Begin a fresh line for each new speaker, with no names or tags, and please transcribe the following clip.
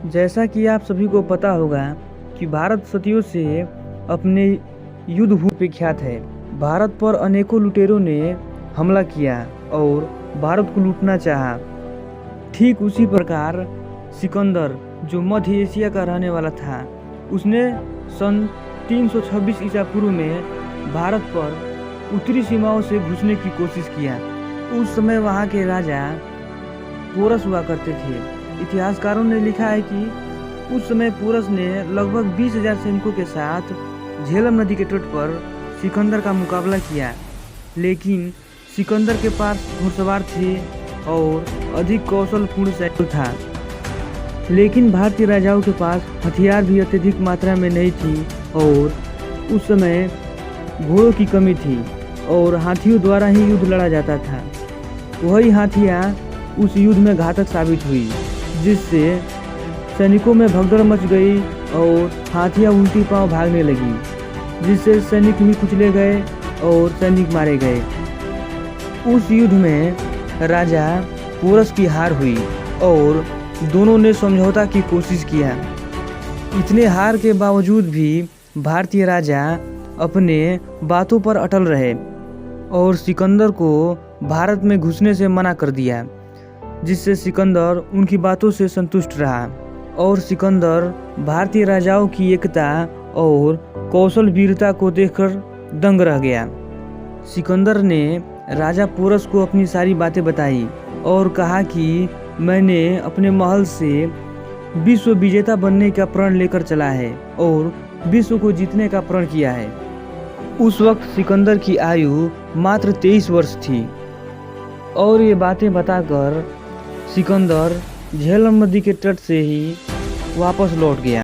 जैसा कि आप सभी को पता होगा कि भारत सदियों से अपने युद्ध भूमि पे ख्यात है। भारत पर अनेकों लुटेरों ने हमला किया और भारत को लूटना चाहा। ठीक उसी प्रकार सिकंदर, जो मध्य एशिया का रहने वाला था, उसने सन 326 ईसा पूर्व में भारत पर उत्तरी सीमाओं से घुसने की कोशिश किया। उस समय वहाँ के राजा पोरस हुआ करते थे। इतिहासकारों ने लिखा है कि उस समय पोरस ने लगभग 20,000 सैनिकों के साथ झेलम नदी के तट पर सिकंदर का मुकाबला किया, लेकिन सिकंदर के पास घुड़सवार थे और अधिक कौशलपूर्ण सैनिक था। लेकिन भारतीय राजाओं के पास हथियार भी अत्यधिक मात्रा में नहीं थी और उस समय घोड़ों की कमी थी और हाथियों द्वारा ही युद्ध लड़ा जाता था। वही हाथियाँ उस युद्ध में घातक साबित हुई, जिससे सैनिकों में भगदड़ मच गई और हाथियाँ उल्टी पांव भागने लगी, जिससे सैनिक भी कुचले गए और सैनिक मारे गए। उस युद्ध में राजा पोरस की हार हुई और दोनों ने समझौता की कोशिश किया। इतने हार के बावजूद भी भारतीय राजा अपने बातों पर अटल रहे और सिकंदर को भारत में घुसने से मना कर दिया, जिससे सिकंदर उनकी बातों से संतुष्ट रहा और सिकंदर भारतीय राजाओं की एकता और कौशल वीरता को देखकर दंग रह गया। सिकंदर ने राजा पोरस को अपनी सारी बातें बताई और कहा कि मैंने अपने महल से विश्व विजेता बनने का प्रण लेकर चला है और विश्व को जीतने का प्रण किया है। उस वक्त सिकंदर की आयु मात्र 23 वर्ष थी और ये बातें बताकर सिकंदर झेलम नदी के तट से ही वापस लौट गया।